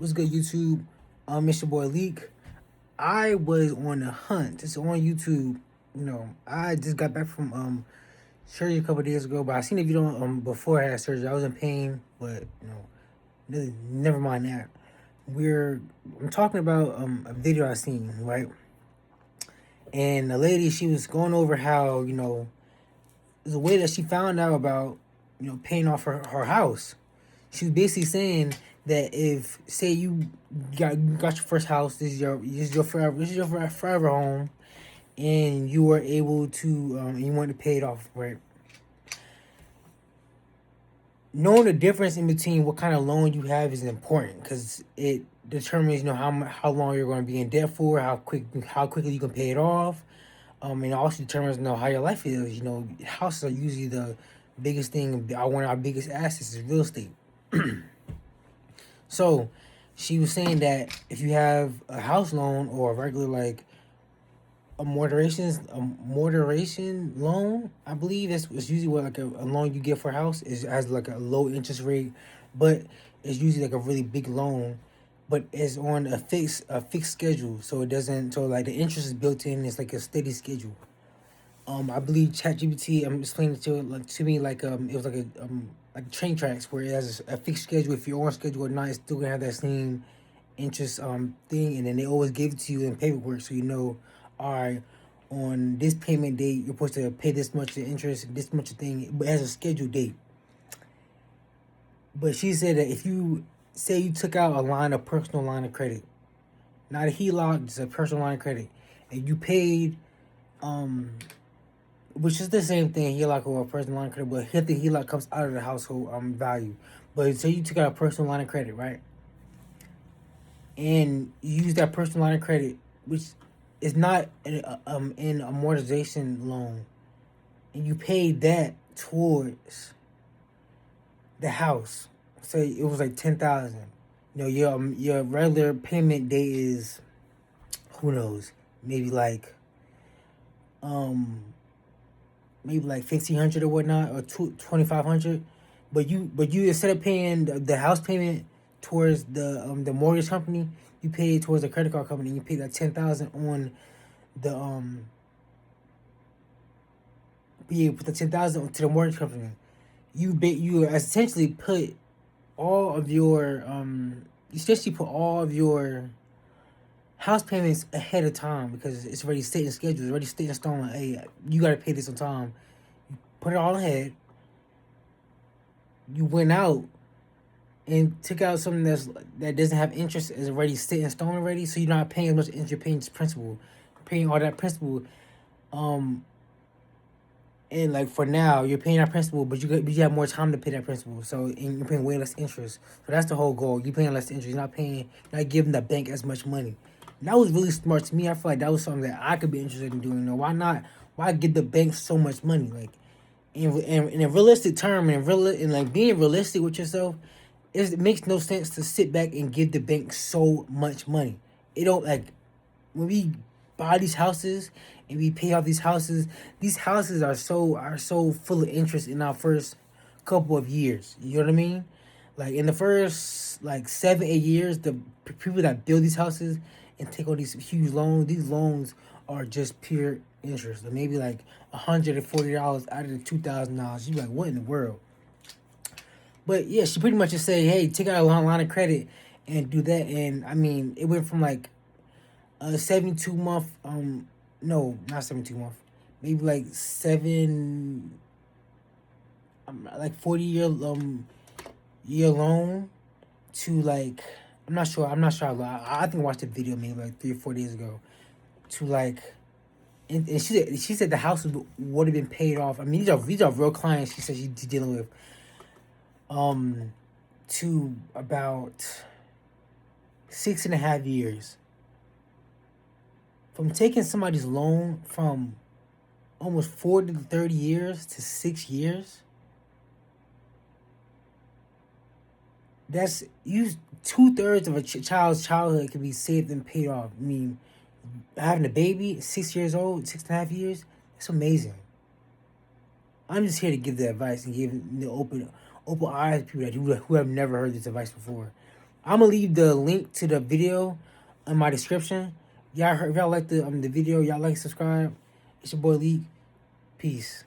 What's good, YouTube? It's your boy Leak. I was on a hunt. It's on YouTube. I just got back from surgery a couple of days ago, but I seen the video before I had surgery. I was in pain, but never mind that. I'm talking about a video I seen, right? And the lady, she was going over how the way that she found out about paying off her house. She was basically saying that if, say, you got your first house, this is your forever home, and you were able to you want to pay it off, right? Knowing the difference in between what kind of loan you have is important because it determines how long you're going to be in debt for, how quickly you can pay it off, and it also determines how your life is. Houses are usually the biggest thing. One of our biggest assets is real estate. So she was saying that if you have a house loan or a regular a moderation loan, I believe it's usually what like a loan you get for a house is has like a low interest rate, but it's usually like a really big loan, but it's on a fixed schedule, so it doesn't so like the interest is built in. It's like a steady schedule. I believe ChatGPT explained it to me like it was like train tracks where it has a fixed schedule. If you're on schedule or not, it's still gonna have that same interest thing, and then they always give it to you in paperwork, so all right, on this payment date you're supposed to pay this much in interest, this much thing, but it has a scheduled date. But she said that if you say you took out a personal line of credit, not a HELOC, just a personal line of credit, and you paid which is the same thing, HELOC or a personal line of credit, but if the HELOC comes out of the household value. But say you took out a personal line of credit, right? And you use that personal line of credit, which is not in amortization loan, and you paid that towards the house. Say it was like 10,000. Your regular payment date is, who knows, maybe like um 1,500 or whatnot, or 2,500. But you instead of paying the house payment towards the mortgage company, you pay it towards the credit card company. And you pay that 10,000 on the you put the 10,000 to the mortgage company. You essentially put all of your house payments ahead of time because it's already set in schedule. It's already set in stone. Like, hey, you gotta pay this on time. You put it all ahead. You went out and took out something that doesn't have interest, is already set in stone already. So you're not paying as much interest. You're paying just principal. You're paying all that principal. And like for now, you're paying that principal, but you have more time to pay that principal. So and you're paying way less interest. So that's the whole goal. You're paying less interest. You're not giving the bank as much money. And that was really smart to me. I feel like that was something that I could be interested in doing. Why not? Why give the bank so much money? Like in a realistic term, and like being realistic with yourself, it makes no sense to sit back and give the bank so much money. It don't like when we buy these houses and we pay off these houses are so full of interest in our first couple of years. You know what I mean? Like in the first like 7, 8 years, the people that build these houses and take on these huge loans, these loans are just pure interest. Like maybe like $140 out of the $2,000. You be like, what in the world? But yeah, she pretty much just say, hey, take out a line of credit and do that. And I mean, it went from like a 72 month, no, not 72 month, maybe like like 40 year loan to like, I'm not sure. I think I watched the video maybe like 3 or 4 days ago to like, and she said the house would have been paid off. I mean, these are real clients. She said she's dealing with to about 6.5 years. From taking somebody's loan from almost 40 to 30 years to 6 years, that's you 2/3 of a child's childhood can be saved and paid off. I mean, having a baby, 6 years old, 6.5 years, that's amazing. I'm just here to give the advice and give the open eyes to people who have never heard this advice before. I'm gonna leave the link to the video in my description. Y'all heard, if y'all like the video, y'all like subscribe. It's your boy Leak. Peace.